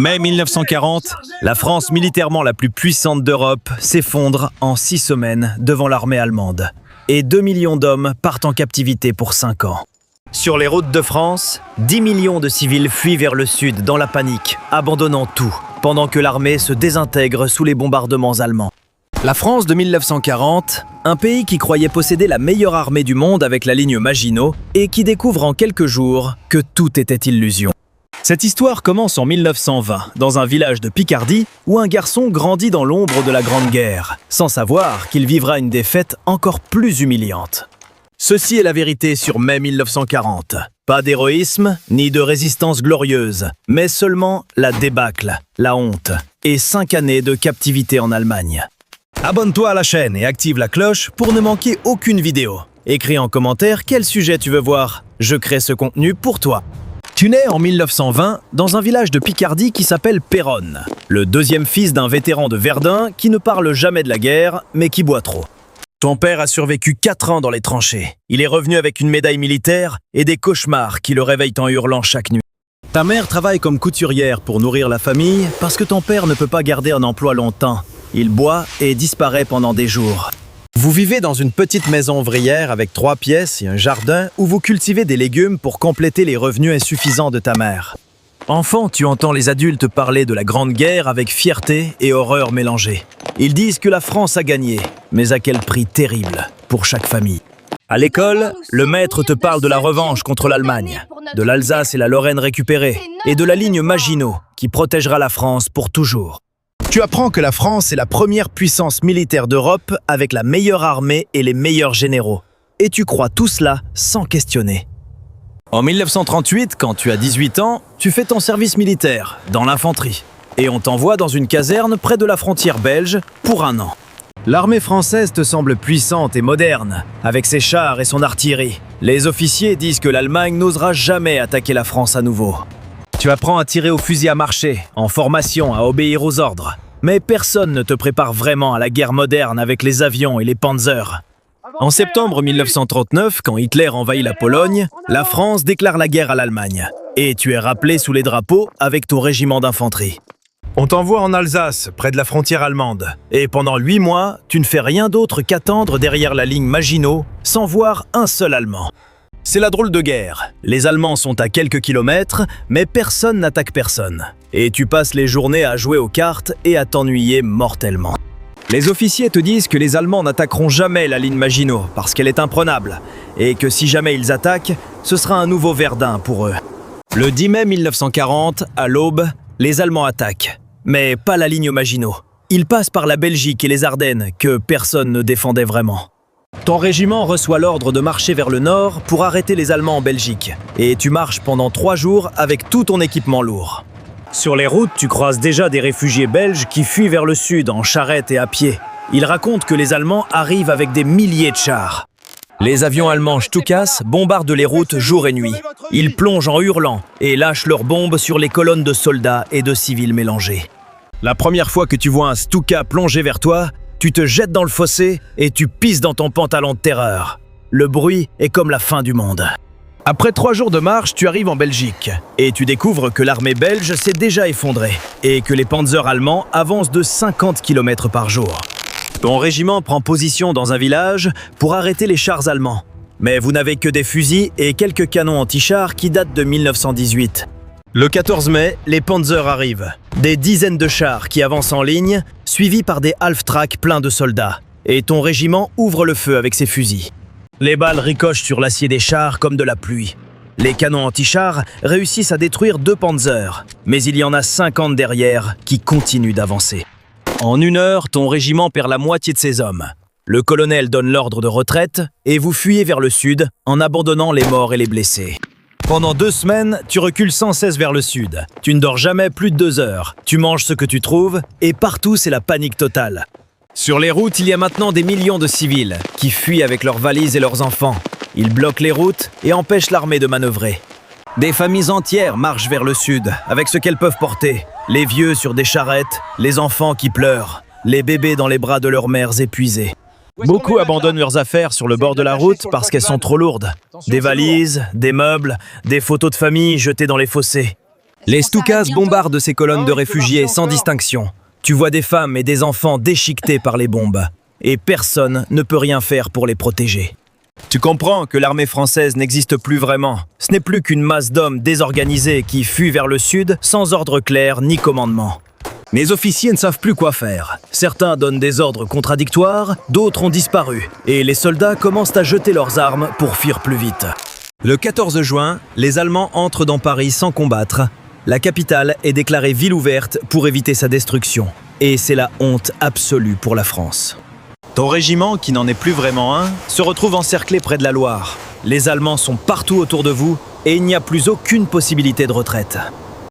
Mai 1940, la France militairement la plus puissante d'Europe s'effondre en 6 semaines devant l'armée allemande. Et 2 millions d'hommes partent en captivité pour 5 ans. Sur les routes de France, 10 millions de civils fuient vers le sud dans la panique, abandonnant tout, pendant que l'armée se désintègre sous les bombardements allemands. La France de 1940, un pays qui croyait posséder la meilleure armée du monde avec la ligne Maginot et qui découvre en quelques jours que tout était illusion. Cette histoire commence en 1920, dans un village de Picardie où un garçon grandit dans l'ombre de la Grande Guerre, sans savoir qu'il vivra une défaite encore plus humiliante. Ceci est la vérité sur mai 1940. Pas d'héroïsme, ni de résistance glorieuse, mais seulement la débâcle, la honte et 5 années de captivité en Allemagne. Abonne-toi à la chaîne et active la cloche pour ne manquer aucune vidéo. Écris en commentaire quel sujet tu veux voir. Je crée ce contenu pour toi. Tu nais en 1920 dans un village de Picardie qui s'appelle Péronne, le deuxième fils d'un vétéran de Verdun qui ne parle jamais de la guerre, mais qui boit trop. Ton père a survécu 4 ans dans les tranchées. Il est revenu avec une médaille militaire et des cauchemars qui le réveillent en hurlant chaque nuit. Ta mère travaille comme couturière pour nourrir la famille parce que ton père ne peut pas garder un emploi longtemps. Il boit et disparaît pendant des jours. Vous vivez dans une petite maison ouvrière avec 3 pièces et un jardin où vous cultivez des légumes pour compléter les revenus insuffisants de ta mère. Enfant, tu entends les adultes parler de la Grande Guerre avec fierté et horreur mélangées. Ils disent que la France a gagné, mais à quel prix terrible pour chaque famille. À l'école, le maître te parle de la revanche contre l'Allemagne, de l'Alsace et la Lorraine récupérées, et de la ligne Maginot qui protégera la France pour toujours. Tu apprends que la France est la première puissance militaire d'Europe avec la meilleure armée et les meilleurs généraux. Et tu crois tout cela sans questionner. En 1938, quand tu as 18 ans, tu fais ton service militaire, dans l'infanterie. Et on t'envoie dans une caserne près de la frontière belge pour 1 an. L'armée française te semble puissante et moderne, avec ses chars et son artillerie. Les officiers disent que l'Allemagne n'osera jamais attaquer la France à nouveau. Tu apprends à tirer au fusil à marcher, en formation, à obéir aux ordres. Mais personne ne te prépare vraiment à la guerre moderne avec les avions et les panzers. En septembre 1939, quand Hitler envahit la Pologne, la France déclare la guerre à l'Allemagne. Et tu es rappelé sous les drapeaux avec ton régiment d'infanterie. On t'envoie en Alsace, près de la frontière allemande. Et pendant 8 mois, tu ne fais rien d'autre qu'attendre derrière la ligne Maginot, sans voir un seul Allemand. C'est la drôle de guerre. Les Allemands sont à quelques kilomètres, mais personne n'attaque personne. Et tu passes les journées à jouer aux cartes et à t'ennuyer mortellement. Les officiers te disent que les Allemands n'attaqueront jamais la ligne Maginot parce qu'elle est imprenable, et que si jamais ils attaquent, ce sera un nouveau Verdun pour eux. Le 10 mai 1940, à l'aube, les Allemands attaquent. Mais pas la ligne Maginot. Ils passent par la Belgique et les Ardennes, que personne ne défendait vraiment. Ton régiment reçoit l'ordre de marcher vers le nord pour arrêter les Allemands en Belgique. Et tu marches pendant 3 jours avec tout ton équipement lourd. Sur les routes, tu croises déjà des réfugiés belges qui fuient vers le sud en charrette et à pied. Ils racontent que les Allemands arrivent avec des milliers de chars. Les avions allemands Stukas bombardent les routes jour et nuit. Ils plongent en hurlant et lâchent leurs bombes sur les colonnes de soldats et de civils mélangés. La première fois que tu vois un Stuka plonger vers toi, tu te jettes dans le fossé et tu pisses dans ton pantalon de terreur. Le bruit est comme la fin du monde. Après 3 jours de marche, tu arrives en Belgique et tu découvres que l'armée belge s'est déjà effondrée et que les panzers allemands avancent de 50 km par jour. Ton régiment prend position dans un village pour arrêter les chars allemands. Mais vous n'avez que des fusils et quelques canons anti-chars qui datent de 1918. Le 14 mai, les panzers arrivent. Des dizaines de chars qui avancent en ligne, suivis par des half-tracks pleins de soldats. Et ton régiment ouvre le feu avec ses fusils. Les balles ricochent sur l'acier des chars comme de la pluie. Les canons anti-chars réussissent à détruire 2 panzers, mais il y en a 50 derrière qui continuent d'avancer. En 1 heure, ton régiment perd la moitié de ses hommes. Le colonel donne l'ordre de retraite et vous fuyez vers le sud en abandonnant les morts et les blessés. Pendant 2 semaines, tu recules sans cesse vers le sud. Tu ne dors jamais plus de 2 heures. Tu manges ce que tu trouves et partout c'est la panique totale. Sur les routes, il y a maintenant des millions de civils qui fuient avec leurs valises et leurs enfants. Ils bloquent les routes et empêchent l'armée de manœuvrer. Des familles entières marchent vers le sud avec ce qu'elles peuvent porter. Les vieux sur des charrettes, les enfants qui pleurent, les bébés dans les bras de leurs mères épuisées. Beaucoup abandonnent leurs affaires sur le bord de la route parce qu'elles sont trop lourdes. Des valises, des meubles, des photos de famille jetées dans les fossés. Les Stukas bombardent ces colonnes de réfugiés sans distinction. Tu vois des femmes et des enfants déchiquetés par les bombes. Et personne ne peut rien faire pour les protéger. Tu comprends que l'armée française n'existe plus vraiment. Ce n'est plus qu'une masse d'hommes désorganisés qui fuient vers le sud sans ordre clair ni commandement. Les officiers ne savent plus quoi faire. Certains donnent des ordres contradictoires, d'autres ont disparu. Et les soldats commencent à jeter leurs armes pour fuir plus vite. Le 14 juin, les Allemands entrent dans Paris sans combattre. La capitale est déclarée ville ouverte pour éviter sa destruction. Et c'est la honte absolue pour la France. Ton régiment, qui n'en est plus vraiment un, se retrouve encerclé près de la Loire. Les Allemands sont partout autour de vous et il n'y a plus aucune possibilité de retraite.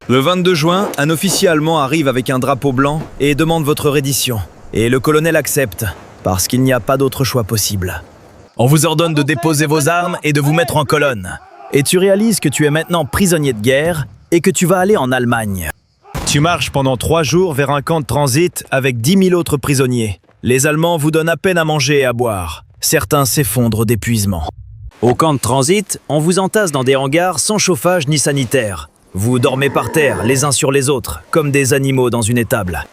Le 22 juin, un officier allemand arrive avec un drapeau blanc et demande votre reddition. Et le colonel accepte, parce qu'il n'y a pas d'autre choix possible. On vous ordonne de déposer vos armes et de vous mettre en colonne. Et tu réalises que tu es maintenant prisonnier de guerre et que tu vas aller en Allemagne. Tu marches pendant 3 jours vers un camp de transit avec 10 000 autres prisonniers. Les Allemands vous donnent à peine à manger et à boire. Certains s'effondrent d'épuisement. Au camp de transit, on vous entasse dans des hangars sans chauffage ni sanitaire. Vous dormez par terre, les uns sur les autres, comme des animaux dans une étable.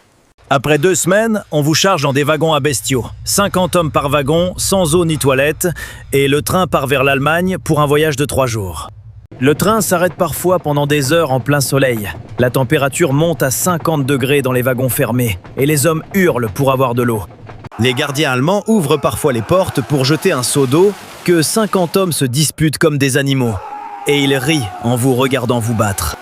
Après 2 semaines, on vous charge dans des wagons à bestiaux. 50 hommes par wagon, sans eau ni toilette, et le train part vers l'Allemagne pour un voyage de 3 jours. Le train s'arrête parfois pendant des heures en plein soleil. La température monte à 50 degrés dans les wagons fermés, et les hommes hurlent pour avoir de l'eau. Les gardiens allemands ouvrent parfois les portes pour jeter un seau d'eau que 50 hommes se disputent comme des animaux. Et ils rient en vous regardant vous battre.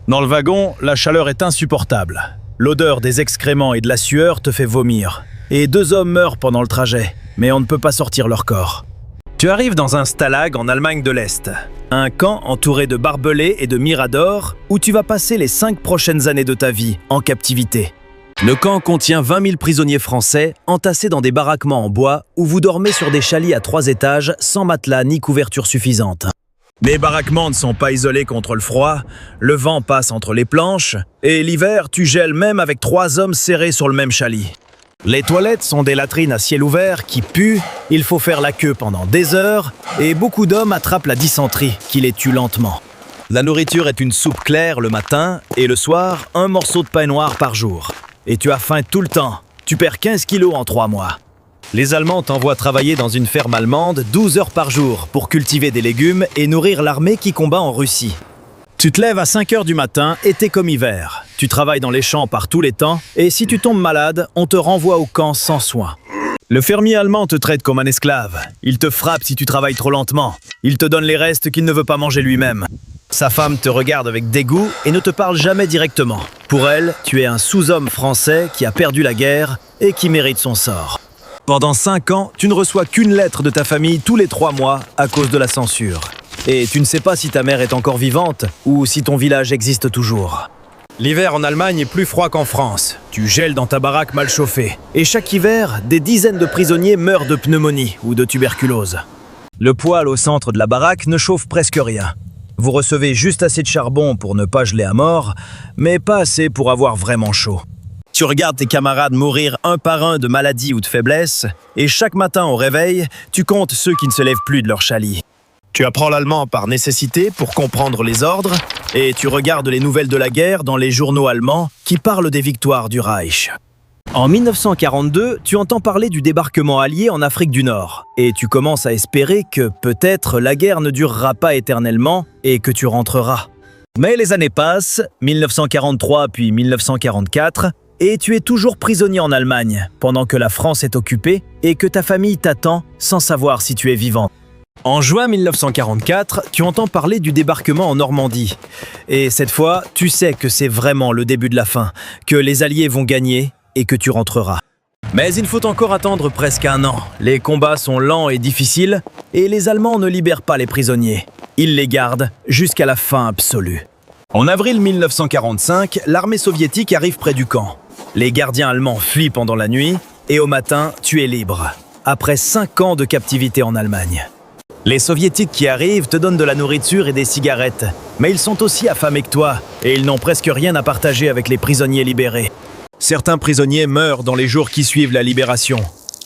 Dans le wagon, la chaleur est insupportable. L'odeur des excréments et de la sueur te fait vomir. Et 2 hommes meurent pendant le trajet, mais on ne peut pas sortir leur corps. Tu arrives dans un stalag en Allemagne de l'Est. Un camp entouré de barbelés et de miradors où tu vas passer les 5 prochaines années de ta vie en captivité. Le camp contient 20 000 prisonniers français entassés dans des baraquements en bois où vous dormez sur des chalets à 3 étages sans matelas ni couverture suffisante. Les baraquements ne sont pas isolés contre le froid, le vent passe entre les planches, et l'hiver, tu gèles même avec 3 hommes serrés sur le même chalit. Les toilettes sont des latrines à ciel ouvert qui puent, il faut faire la queue pendant des heures, et beaucoup d'hommes attrapent la dysenterie qui les tue lentement. La nourriture est une soupe claire le matin, et le soir, un morceau de pain noir par jour. Et tu as faim tout le temps, tu perds 15 kilos en 3 mois. Les Allemands t'envoient travailler dans une ferme allemande 12 heures par jour pour cultiver des légumes et nourrir l'armée qui combat en Russie. Tu te lèves à 5 heures du matin, été comme hiver. Tu travailles dans les champs par tous les temps et si tu tombes malade, on te renvoie au camp sans soin. Le fermier allemand te traite comme un esclave. Il te frappe si tu travailles trop lentement. Il te donne les restes qu'il ne veut pas manger lui-même. Sa femme te regarde avec dégoût et ne te parle jamais directement. Pour elle, tu es un sous-homme français qui a perdu la guerre et qui mérite son sort. Pendant 5 ans, tu ne reçois qu'une lettre de ta famille tous les 3 mois à cause de la censure. Et tu ne sais pas si ta mère est encore vivante ou si ton village existe toujours. L'hiver en Allemagne est plus froid qu'en France. Tu gèles dans ta baraque mal chauffée. Et chaque hiver, des dizaines de prisonniers meurent de pneumonie ou de tuberculose. Le poêle au centre de la baraque ne chauffe presque rien. Vous recevez juste assez de charbon pour ne pas geler à mort, mais pas assez pour avoir vraiment chaud. Tu regardes tes camarades mourir un par un de maladie ou de faiblesse, et chaque matin au réveil, tu comptes ceux qui ne se lèvent plus de leur chalit. Tu apprends l'allemand par nécessité pour comprendre les ordres, et tu regardes les nouvelles de la guerre dans les journaux allemands qui parlent des victoires du Reich. En 1942, tu entends parler du débarquement allié en Afrique du Nord, et tu commences à espérer que peut-être la guerre ne durera pas éternellement et que tu rentreras. Mais les années passent, 1943 puis 1944, et tu es toujours prisonnier en Allemagne, pendant que la France est occupée et que ta famille t'attend sans savoir si tu es vivant. En juin 1944, tu entends parler du débarquement en Normandie. Et cette fois, tu sais que c'est vraiment le début de la fin, que les Alliés vont gagner et que tu rentreras. Mais il faut encore attendre presque 1 an. Les combats sont lents et difficiles, et les Allemands ne libèrent pas les prisonniers. Ils les gardent jusqu'à la fin absolue. En avril 1945, l'armée soviétique arrive près du camp. Les gardiens allemands fuient pendant la nuit, et au matin, tu es libre, après 5 ans de captivité en Allemagne. Les soviétiques qui arrivent te donnent de la nourriture et des cigarettes, mais ils sont aussi affamés que toi, et ils n'ont presque rien à partager avec les prisonniers libérés. Certains prisonniers meurent dans les jours qui suivent la libération,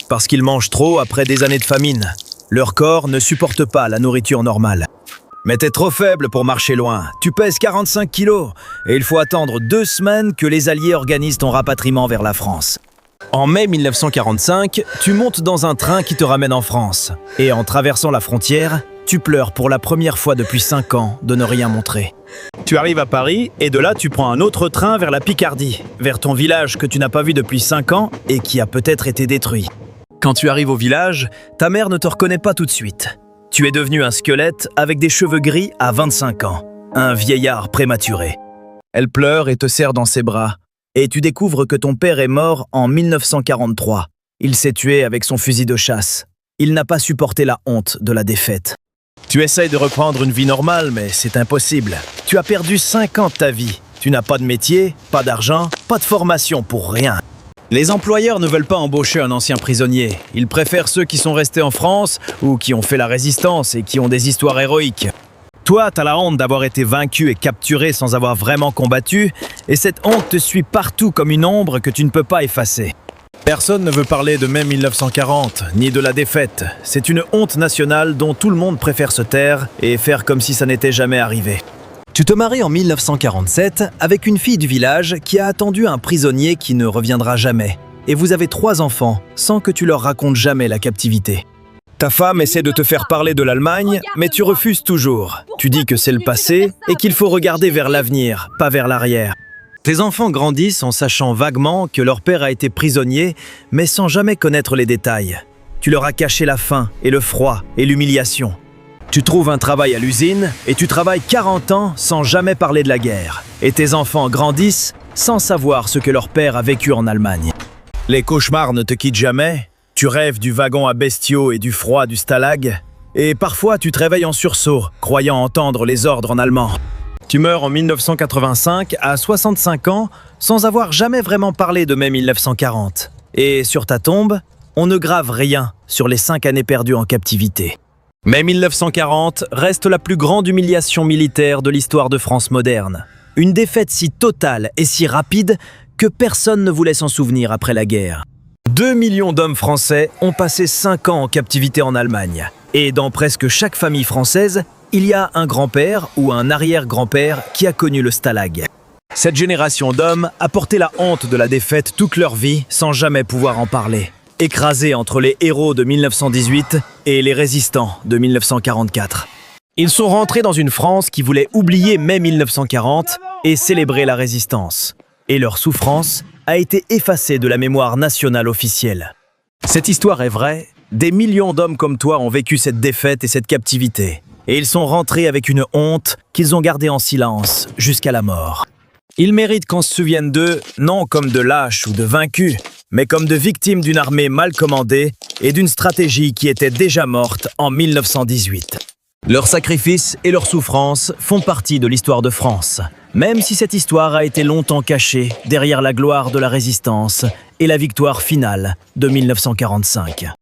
parce qu'ils mangent trop après des années de famine. Leur corps ne supporte pas la nourriture normale. Mais t'es trop faible pour marcher loin. Tu pèses 45 kilos et il faut attendre 2 semaines que les Alliés organisent ton rapatriement vers la France. En mai 1945, tu montes dans un train qui te ramène en France. Et en traversant la frontière, tu pleures pour la première fois depuis 5 ans de ne rien montrer. Tu arrives à Paris et de là tu prends un autre train vers la Picardie, vers ton village que tu n'as pas vu depuis 5 ans et qui a peut-être été détruit. Quand tu arrives au village, ta mère ne te reconnaît pas tout de suite. Tu es devenu un squelette avec des cheveux gris à 25 ans, un vieillard prématuré. Elle pleure et te serre dans ses bras. Et tu découvres que ton père est mort en 1943. Il s'est tué avec son fusil de chasse. Il n'a pas supporté la honte de la défaite. Tu essayes de reprendre une vie normale, mais c'est impossible. Tu as perdu 5 ans de ta vie. Tu n'as pas de métier, pas d'argent, pas de formation pour rien. Les employeurs ne veulent pas embaucher un ancien prisonnier. Ils préfèrent ceux qui sont restés en France ou qui ont fait la résistance et qui ont des histoires héroïques. Toi, t'as la honte d'avoir été vaincu et capturé sans avoir vraiment combattu, et cette honte te suit partout comme une ombre que tu ne peux pas effacer. Personne ne veut parler de mai 1940, ni de la défaite. C'est une honte nationale dont tout le monde préfère se taire et faire comme si ça n'était jamais arrivé. Tu te maries en 1947 avec une fille du village qui a attendu un prisonnier qui ne reviendra jamais. Et vous avez 3 enfants, sans que tu leur racontes jamais la captivité. Ta femme essaie de te faire parler de l'Allemagne, mais tu refuses toujours. Tu dis que c'est le passé et qu'il faut regarder vers l'avenir, pas vers l'arrière. Tes enfants grandissent en sachant vaguement que leur père a été prisonnier, mais sans jamais connaître les détails. Tu leur as caché la faim et le froid et l'humiliation. Tu trouves un travail à l'usine et tu travailles 40 ans sans jamais parler de la guerre. Et tes enfants grandissent sans savoir ce que leur père a vécu en Allemagne. Les cauchemars ne te quittent jamais. Tu rêves du wagon à bestiaux et du froid du stalag. Et parfois, tu te réveilles en sursaut, croyant entendre les ordres en allemand. Tu meurs en 1985 à 65 ans sans avoir jamais vraiment parlé de mai 1940. Et sur ta tombe, on ne grave rien sur les 5 années perdues en captivité. Mai 1940 reste la plus grande humiliation militaire de l'histoire de France moderne. Une défaite si totale et si rapide que personne ne voulait s'en souvenir après la guerre. 2 millions d'hommes français ont passé 5 ans en captivité en Allemagne. Et dans presque chaque famille française, il y a un grand-père ou un arrière-grand-père qui a connu le stalag. Cette génération d'hommes a porté la honte de la défaite toute leur vie sans jamais pouvoir en parler. Écrasés entre les héros de 1918 et les résistants de 1944. Ils sont rentrés dans une France qui voulait oublier mai 1940 et célébrer la résistance. Et leur souffrance a été effacée de la mémoire nationale officielle. Cette histoire est vraie, des millions d'hommes comme toi ont vécu cette défaite et cette captivité. Et ils sont rentrés avec une honte qu'ils ont gardée en silence jusqu'à la mort. Ils méritent qu'on se souvienne d'eux, non comme de lâches ou de vaincus, mais comme de victimes d'une armée mal commandée et d'une stratégie qui était déjà morte en 1918. Leurs sacrifices et leurs souffrances font partie de l'histoire de France, même si cette histoire a été longtemps cachée derrière la gloire de la résistance et la victoire finale de 1945.